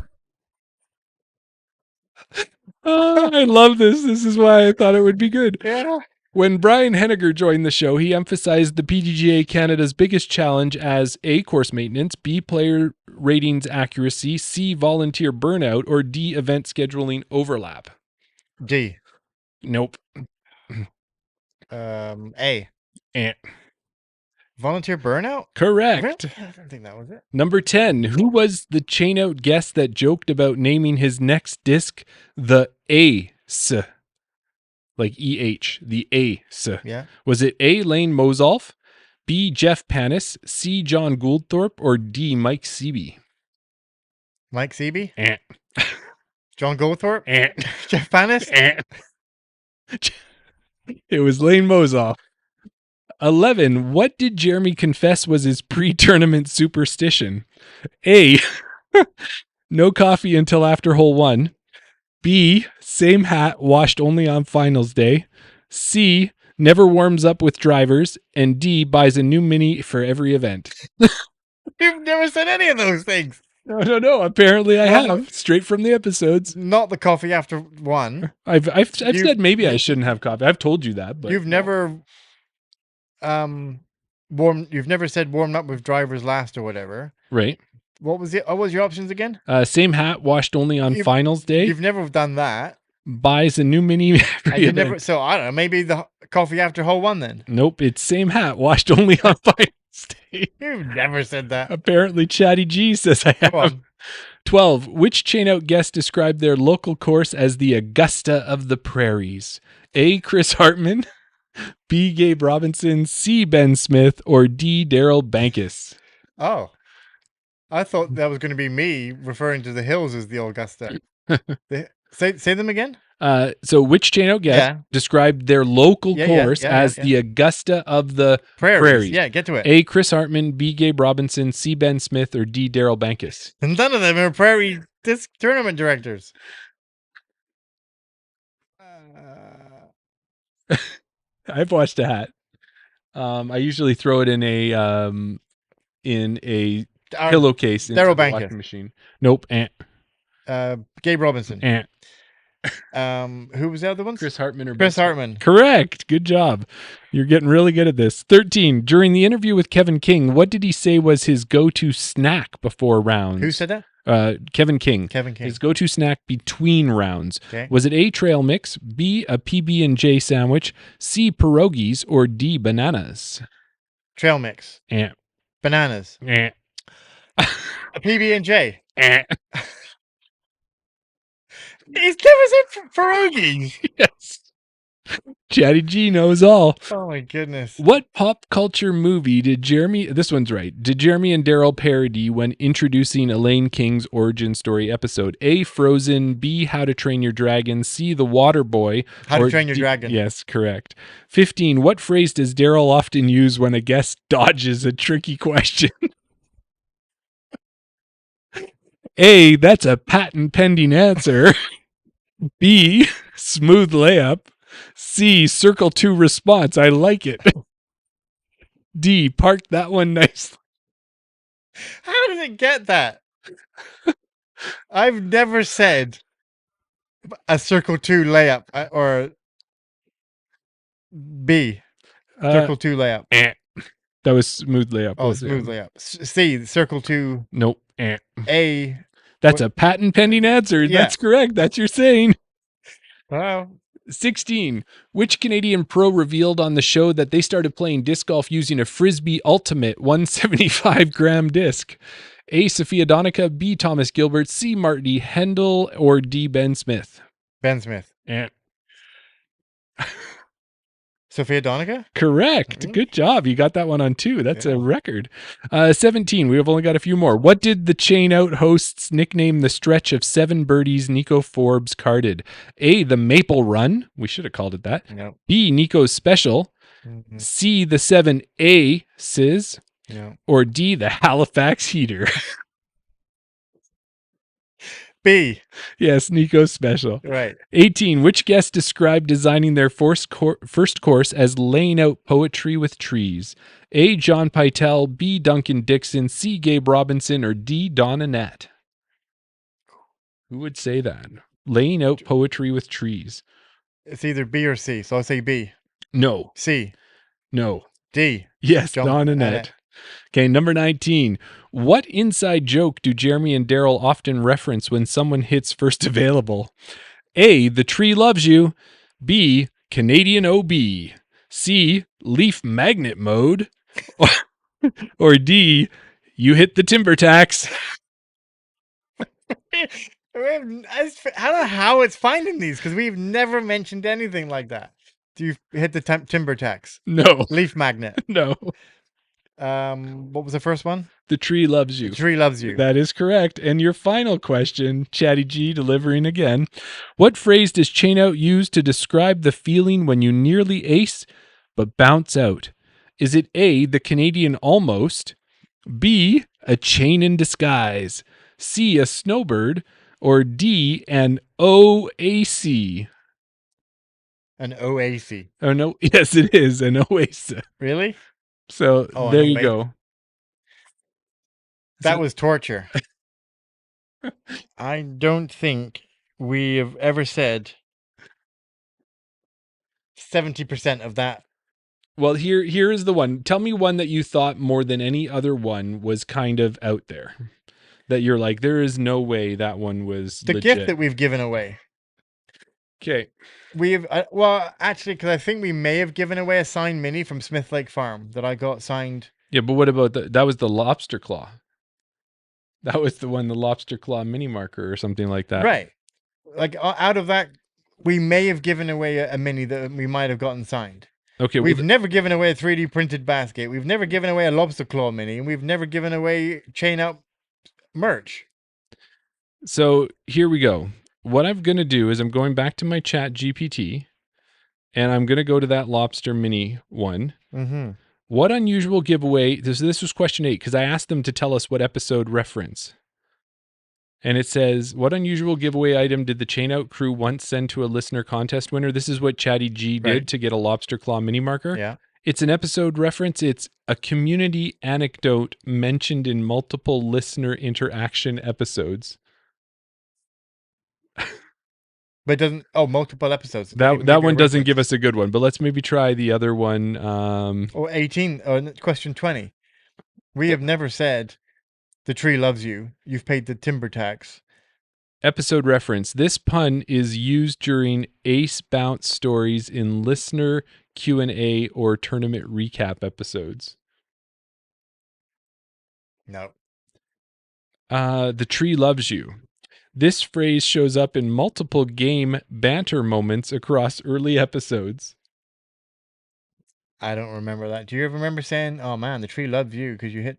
Oh, I love this. This is why I thought it would be good. Yeah. When Brian Henniger joined the show, he emphasized the PDGA Canada's biggest challenge as A, course maintenance, B, player ratings accuracy, C, volunteer burnout, or D, event scheduling overlap. D. Nope. A. Eh. Volunteer burnout? Correct. Really? I don't think that was it. Number 10. Who was the Chain Out guest that joked about naming his next disc the Ace? Like EH, the Ace. Yeah. Was it A, Lane Mosolf, B, Jeff Panis, C, John Gouldthorpe, or D, Mike Seeby? Mike Seeby? Eh. John Goldthorpe? Eh. Jeff Panis? Eh. It was Lane Mosolf. 11. What did Jeremy confess was his pre-tournament superstition? A, no coffee until after hole 1. B, same hat washed only on finals day. C, never warms up with drivers. And D, buys a new mini for every event. You've never said any of those things. No. Apparently I Well, have, straight from the episodes. Not the coffee after 1. I've said maybe I shouldn't have coffee. I've told you that, but You've never you've never said warmed up with drivers last or whatever. right. What was your options again? Same hat washed only on finals day. You've never done that. Buys a new mini every And you event. never, so I don't know, maybe the coffee after hole 1 then. Nope, it's same hat washed only on finals day. You've never said that. Apparently Chatty G says I have. Go on. 12. Which Chain Out guest described their local course as the Augusta of the Prairies? A, Chris Hartman, B, Gabe Robinson, C, Ben Smith, or D, Daryl Bankus? Oh. I thought that was going to be me referring to the hills as the Augusta. Say them again? So which Chain Out guest described their local course as the Augusta of the Prairies? Yeah, get to it. A, Chris Hartman, B, Gabe Robinson, C, Ben Smith, or D, Daryl Bankus? And none of them are prairie disc tournament directors. I've watched a hat. I usually throw it in a pillowcase into Daryl the Bankus. washing machine. Nope. Gabe Robinson. Eh. Who was the other ones? Chris Hartman or Chris Ben Hartman. Correct. Good job. You're getting really good at this. 13. During the interview with Kevin King, what did he say was his go-to snack before rounds? Who said that? Kevin King. Kevin King. His go-to snack between rounds. Okay. Was it A, trail mix, B, a PB&J sandwich, C, pierogies, or D, bananas? Trail mix. Eh. Bananas. Eh. A PB&J. Eh. He's never said pierogies. Yes. Chatty G knows all. Oh my goodness. What pop culture movie did this one's right, did Jeremy and Daryl parody when introducing Elaine King's origin story episode? A, Frozen, B, How to Train Your Dragon, C, The Water Boy, How to or Train Your D, Dragon. yes, correct. 15, what phrase does Daryl often use when a guest dodges a tricky question? A, that's a patent pending answer. B, smooth layup. C, circle to response. I like it. D, park that one nicely. How did it get that? I've never said a circle 2 layup or B, circle 2 layup. That was smooth layup. Oh, Was smooth it? layup. C, circle 2 Nope. A. That's What- a patent pending answer. Yeah. That's correct. That's your saying. Wow. 16. Which Canadian pro revealed on the show that they started playing disc golf using a Frisbee Ultimate 175 gram disc? A, Sophia Donica, B, Thomas Gilbert, C, Marty Hendel, or D, Ben Smith? Ben Smith. Sophia Donica? Correct. Mhm. Good job. You got that one on 2. That's Yeah. a record. 17. We have only got a few more. What did the Chain Out hosts nickname the stretch of 7 birdies Nico Forbes carded? A, the Maple Run. We should have called it that. No. B, Nico's Special. Mhm. C, the 7 Aces. No. Or D, the Halifax Heater. B. Yes, Nico's Special. Right. 18. Which guest described designing their first course as laying out poetry with trees? A, John Pytel, B, Duncan Dixon, C, Gabe Robinson, or D, Don Annette? Who would say that? Laying out poetry with trees. It's either B or C, so I'll say B. No. C. No. D. Yes, John Don Annette. Okay, number 19. What inside joke do Jeremy and Daryl often reference when someone hits first available? A, the tree loves you. B, Canadian OB. C, leaf magnet mode. Or D, you hit the timber tax. I don't know how it's finding these because we've never mentioned anything like that. Do you hit the timber tax? No, Leaf magnet. no. What was the first one? The tree loves The you. tree loves you. That is correct. And your final question, Chatty G delivering again. What phrase does Chain Out use to describe the feeling when you nearly ace but bounce out? Is it A, the Canadian almost, B, a chain in disguise, C, a snowbird, or D, an OAC? An OAC. Oh, no. Yes, it is an OAC. Really? So Oh, there an you OAC. go. That was torture. I don't think we have ever said 70% of that. Well, here is the one. Tell me one that you thought more than any other one was kind of out there. That you're like, there is no way that one was The legit. gift that we've given away. Okay. We've well, actually, because I think we may have given away a signed mini from Smith Lake Farm that I got signed. Yeah, but what about that was the lobster claw. That was the one, the lobster claw mini marker or something like that. Right. Like out of that, we may have given away a mini that we might have gotten signed. Okay, We've never given away a 3D printed basket. We've never given away a lobster claw mini, and we've never given away Chain Out merch. so here we go. What I'm going to do is I'm going back to my chat GPT and I'm going to go to that lobster mini one. Mm-hmm. What unusual giveaway? This was question 8 because I asked them to tell us what episode reference. And it says, what unusual giveaway item did the Chain Out crew once send to a listener contest winner? This is what Chatty G did Right. to get a lobster claw mini marker. Yeah. It's an episode reference. It's a community anecdote mentioned in multiple listener interaction episodes. But it doesn't. Oh, multiple episodes. That one doesn't give us a good one, but let's maybe try the other one. Or 18. Or question 20. We have never said the tree loves you. You've paid the timber tax. Episode reference. This pun is used during Ace Bounce stories in listener Q&A or tournament recap episodes. No. The tree loves you. This phrase shows up in multiple game banter moments across early episodes. I don't remember that. Do you ever remember saying, "Oh man, the tree loves you because you hit"?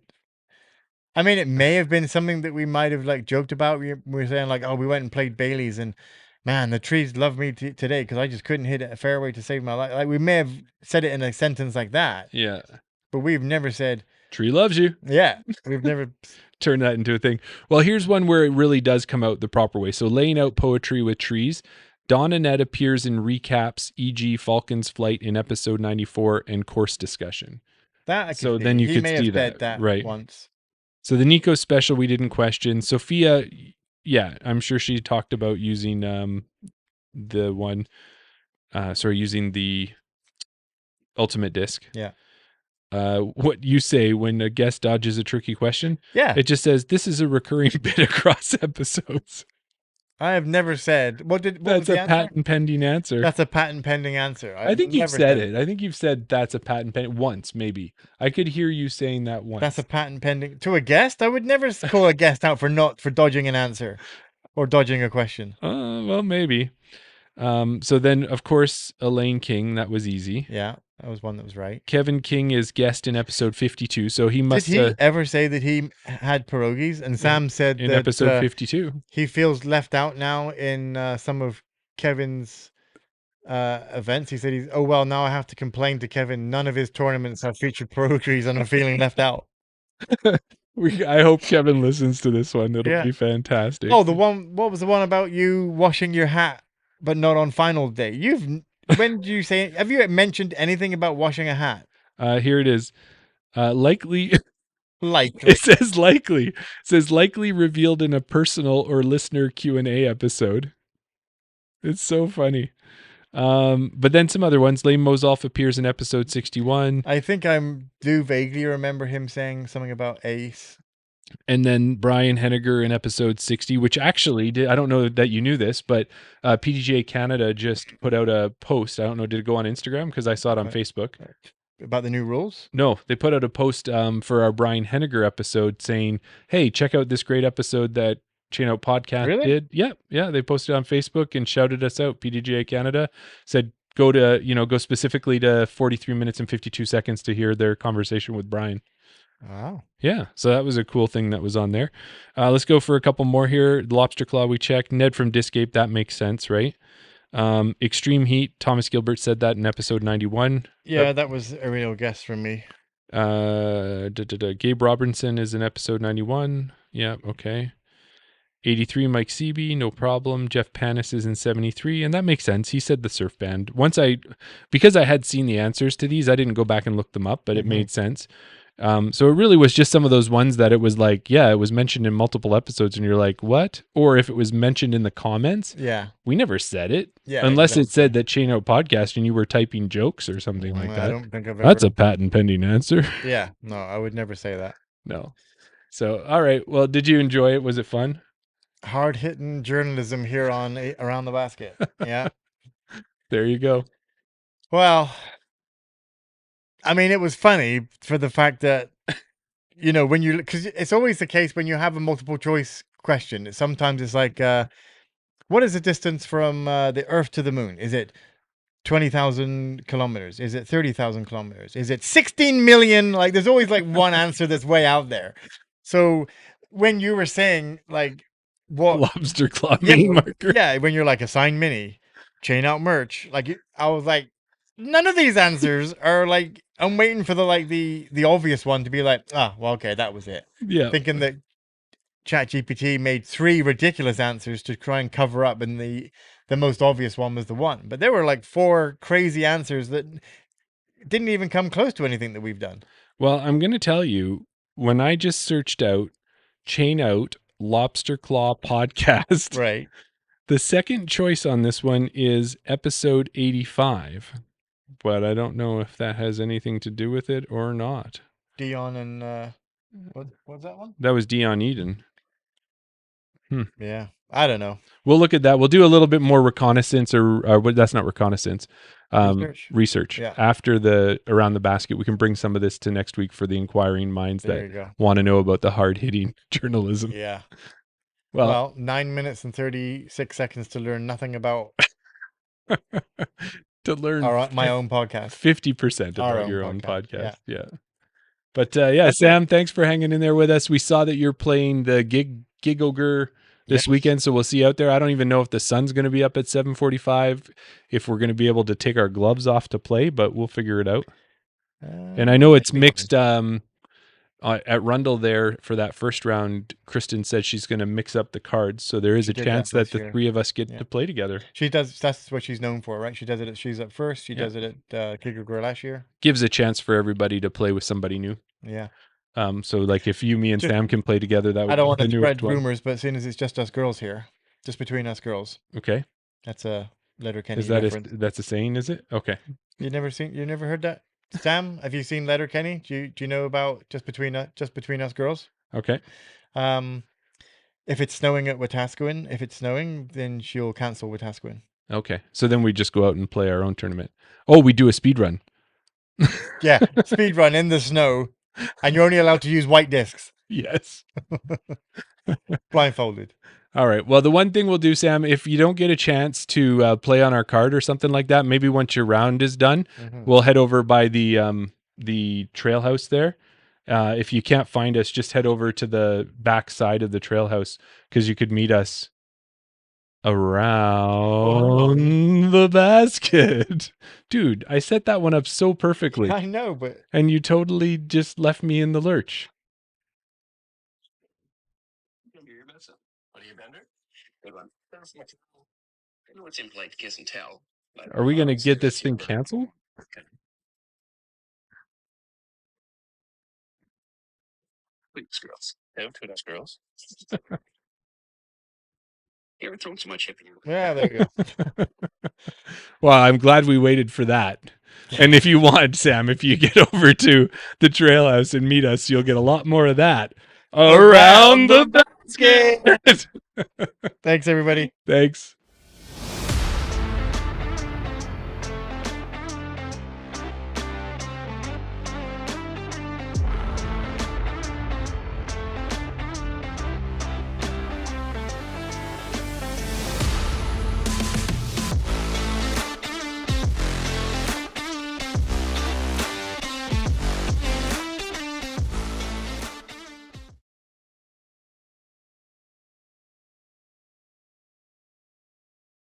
I mean, it may have been something that we might have like joked about. We were saying like, "Oh, we went and played Bailey's, and man, the trees love me today because I just couldn't hit a fairway to save my life." Like we may have said it in a sentence like that, Yeah. but we've never said, Tree loves you. "Yeah." We've never. Turn that into a thing. Well, here's one where it really does come out the proper way. So, laying out poetry with trees. Don Annette appears in recaps, e.g., Falcon's Flight in episode 94 and course discussion. That I could So see. then you He could may see have said that, that right? once. So the Nico special we didn't question. Sophia, yeah, I'm sure she talked about using the one, using the ultimate disc. Yeah. What you say when a guest dodges a tricky question? Yeah. It just says this is a recurring bit across episodes. I have never said. What was That's the a answer? patent pending answer. That's a patent pending answer. I think you've never said it. I think you've said that's a patent pending once, maybe. I could hear you saying that once. That's a patent pending to a guest. I would never call a guest out for dodging an answer or dodging a question. Well, maybe. So then, of course, Elaine King. That was easy. Yeah, that was one that was right. Kevin King is guest in episode 52, so he must. Did he ever say that he had pierogies? And Sam said in that episode 52, he feels left out now in some of Kevin's events. He said oh well, now I have to complain to Kevin. None of his tournaments have featured pierogies, and I'm feeling left out. I hope Kevin listens to this one. It'll be fantastic. Oh, what was the one about you washing your hat, but not on final day? When did you say, have you mentioned anything about washing a hat? Here it is. Likely. Likely. It says likely. It says likely revealed in a personal or listener Q&A episode. It's so funny. But then some other ones. Lane Mozolf appears in episode 61. I think I do vaguely remember him saying something about Ace. And then Brian Henniger in episode 60, which actually I don't know that you knew this, but PDGA Canada just put out a post. I don't know, did it go on Instagram? Because I saw it on Facebook. About the new rules? No, they put out a post for our Brian Henniger episode saying, hey, check out this great episode that Chain Out Podcast did. Yeah. They posted on Facebook and shouted us out. PDGA Canada said, go specifically to 43 minutes and 52 seconds to hear their conversation with Brian. Wow. Yeah, so that was a cool thing that was on there. Let's go for a couple more here. Lobster Claw we checked. Ned from Discape, that makes sense, right? Extreme Heat, Thomas Gilbert said that in episode 91. Yeah, that was a real guess from me. Gabe Robinson is in episode 91. Yeah, okay. 83, Mike Seeby, no problem. Jeff Panis is in 73, and that makes sense. He said the surf band. Because I had seen the answers to these, I didn't go back and look them up, but it made sense. So it really was just some of those ones that it was like, yeah, it was mentioned in multiple episodes and you're like, what? Or if it was mentioned in the comments, we never said it. Yeah, unless it said that Chain Out Podcast and you were typing jokes or something like that. I don't think I've ever... That's a patent pending answer. Yeah, no, I would never say that. No. So, all right. Well, did you enjoy it? Was it fun? Hard-hitting journalism here on Around the Basket. Yeah. There you go. Well, I mean, it was funny for the fact that, because it's always the case when you have a multiple choice question. Sometimes it's like, what is the distance from the Earth to the moon? Is it 20,000 kilometers? Is it 30,000 kilometers? Is it 16 million? Like, there's always like one answer that's way out there. So when you were saying like, what Lobster Claw mini marker? Yeah, when you're like assign mini, Chain Out merch, like I was like, none of these answers are like, I'm waiting for the obvious one to be like, well, okay, that was it. Yeah. Thinking that ChatGPT made 3 ridiculous answers to try and cover up, and the most obvious one was the one. But there were like 4 crazy answers that didn't even come close to anything that we've done. Well, I'm going to tell you, when I just searched out Chain Out Lobster Claw Podcast, right? The second choice on this one is episode 85. But I don't know if that has anything to do with it or not. Dion and what's that one? That was Dion Eden. Yeah, I don't know. We'll look at that. We'll do a little bit more reconnaissance, or that's not reconnaissance. Research. After the Around the Basket. We can bring some of this to next week for the inquiring minds that want to know about the hard hitting journalism. Yeah. Well, 9 minutes and 36 seconds to learn nothing about to learn my own podcast. 50% Our about own your own podcast, podcast. yeah. Yeah. But yeah, That's Sam, thanks for hanging in there with us. We saw that you're playing the Gig Ogre this Yes. weekend, so we'll see you out there. I don't even know if the sun's going to be up at 7:45, if we're going to be able to take our gloves off to play, but we'll figure it out. And I know it's Be mixed. fine. At Rundle there for that first round, Kristen said she's going to mix up the cards, so there is She a did chance that that this the year. three of us get Yeah. to play together. She does. That's what she's known for, right? She does it. She's at first. She Yeah. does it at Gig Girl last year. Gives a chance for everybody to play with somebody new. Yeah. So like if you, me, and Just- Sam can play together, that would I don't be want the to newest spread one. rumors, but seeing as it's just us girls here, just between us girls, Okay, that's a Letterkenny is that reference. that's a saying? Is it okay? You never heard that? Sam, have you seen Letterkenny? Do you know about just between us girls? Okay, If it's snowing at Wetaskiwin, if it's snowing, then she'll cancel Wetaskiwin. okay. So then we just go out and play our own tournament. Oh, we do a speed run. Yeah, speed run in the snow, and you're only allowed to use white discs, Yes. blindfolded. All right. Well, the one thing we'll do, Sam, if you don't get a chance to play on our card or something like that, maybe once your round is done, we'll head over by the trail house there. If you can't find us, just head over to the back side of the trail house because you could meet us around the basket. Dude, I set that one up so perfectly, I know, but and you totally just left me in the lurch. What are you, Bender? Good one. I know it's impolite to kiss and tell. Are we going to get this thing canceled? Please, girls. Don't tweet us, girls. You ever thrown so much hip in your yeah, there you go. Well, I'm glad we waited for that. And if you want, Sam, if you get over to the trail house and meet us, you'll get a lot more of that. Around the basket. Thanks, everybody. Thanks.